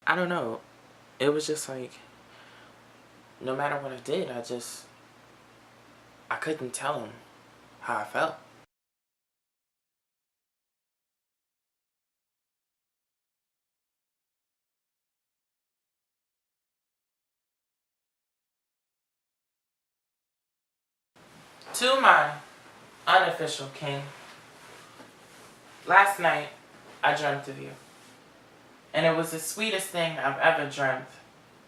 I don't know. It was just like, no matter what I did, I couldn't tell him how I felt. To my unofficial king, last night I dreamt of you. And it was the sweetest thing I've ever dreamt.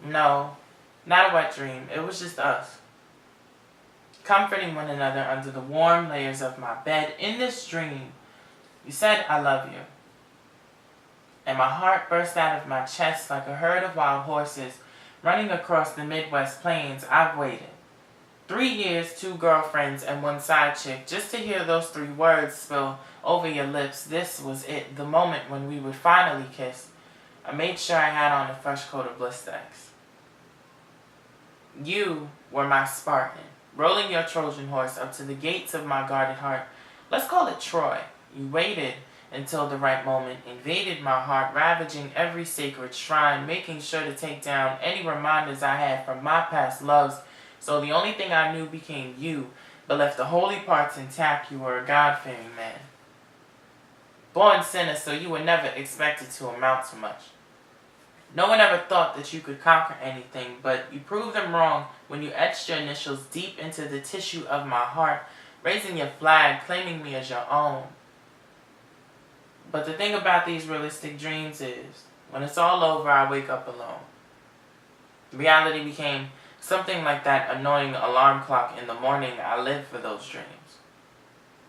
No, not a wet dream. It was just us, comforting one another under the warm layers of my bed. In this dream, you said, "I love you." And my heart burst out of my chest like a herd of wild horses running across the Midwest plains. I've waited 3 years, 2 girlfriends, and 1 side chick just to hear those 3 words spill over your lips. This was it, the moment when we would finally kiss. I made sure I had on a fresh coat of Blistex. You were my Spartan, rolling your Trojan horse up to the gates of my guarded heart. Let's call it Troy. You waited until the right moment, invaded my heart, ravaging every sacred shrine, making sure to take down any reminders I had from my past loves. So the only thing I knew became you, but left the holy parts intact. You were a God-fearing man. Born sinner, so you were never expected to amount to much. No one ever thought that you could conquer anything, but you proved them wrong when you etched your initials deep into the tissue of my heart, raising your flag, claiming me as your own. But the thing about these realistic dreams is, when it's all over, I wake up alone. Reality became something like that annoying alarm clock in the morning. I live for those dreams.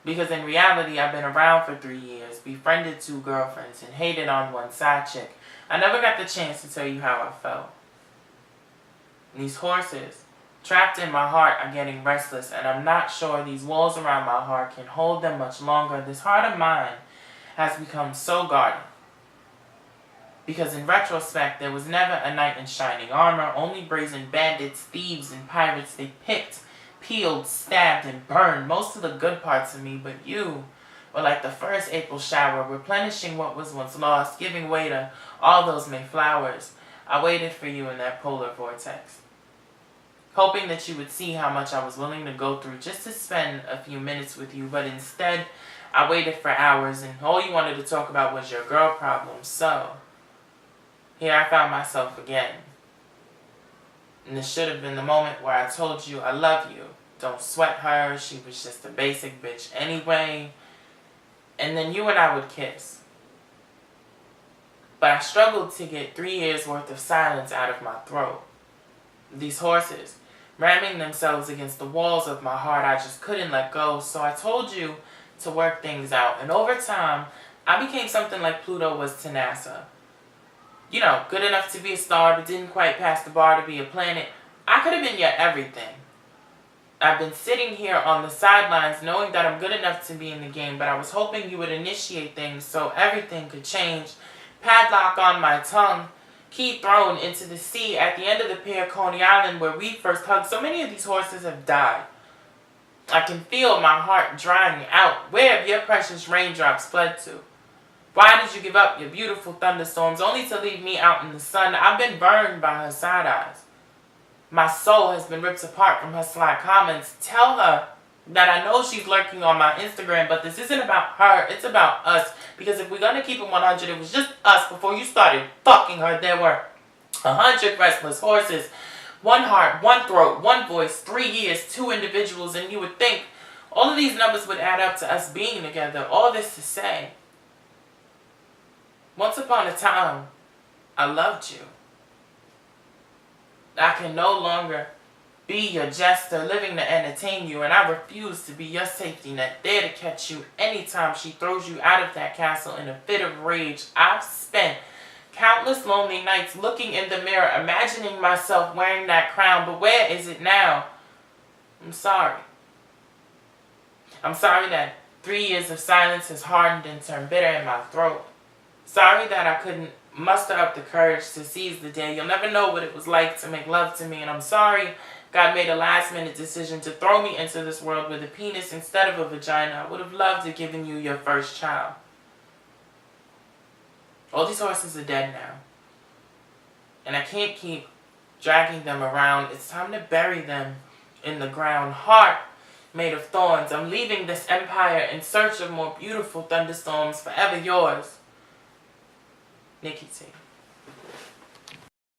Because in reality, I've been around for 3 years, befriended 2 girlfriends, and hated on 1 side chick. I never got the chance to tell you how I felt. And these horses, trapped in my heart, are getting restless, and I'm not sure these walls around my heart can hold them much longer. This heart of mine has become so guarded. Because in retrospect, there was never a knight in shining armor, only brazen bandits, thieves, and pirates. They picked, peeled, stabbed, and burned most of the good parts of me, but you were like the first April shower, replenishing what was once lost, giving way to all those May flowers. I waited for you in that polar vortex, hoping that you would see how much I was willing to go through just to spend a few minutes with you, but instead, I waited for hours, and all you wanted to talk about was your girl problem. So here I found myself again. And this should have been the moment where I told you I love you. Don't sweat her, she was just a basic bitch anyway. And then you and I would kiss. But I struggled to get 3 years worth of silence out of my throat. These horses, ramming themselves against the walls of my heart, I just couldn't let go. So I told you to work things out. And over time, I became something like Pluto was to NASA. You know, good enough to be a star, but didn't quite pass the bar to be a planet. I could have been your everything. I've been sitting here on the sidelines knowing that I'm good enough to be in the game, but I was hoping you would initiate things so everything could change. Padlock on my tongue, key thrown into the sea at the end of the pier, Coney Island, where we first hugged. So many of these horses have died. I can feel my heart drying out. Where have your precious raindrops fled to? Why did you give up your beautiful thunderstorms only to leave me out in the sun? I've been burned by her side eyes. My soul has been ripped apart from her sly comments. Tell her that I know she's lurking on my Instagram, but this isn't about her. It's about us. Because if we're going to keep it 100, it was just us before you started fucking her. There were 100 restless horses. 1 heart, 1 throat, 1 voice, 3 years, 2 individuals. And you would think all of these numbers would add up to us being together. All this to say, once upon a time, I loved you. I can no longer be your jester, living to entertain you, and I refuse to be your safety net, there to catch you anytime she throws you out of that castle in a fit of rage. I've spent countless lonely nights looking in the mirror, imagining myself wearing that crown, but where is it now? I'm sorry. I'm sorry that 3 years of silence has hardened and turned bitter in my throat. Sorry that I couldn't muster up the courage to seize the day. You'll never know what it was like to make love to me. And I'm sorry God made a last-minute decision to throw me into this world with a penis instead of a vagina. I would have loved to have given you your first child. All these horses are dead now. and I can't keep dragging them around. It's time to bury them in the ground. Heart made of thorns, I'm leaving this empire in search of more beautiful thunderstorms. Forever yours, Nicky T.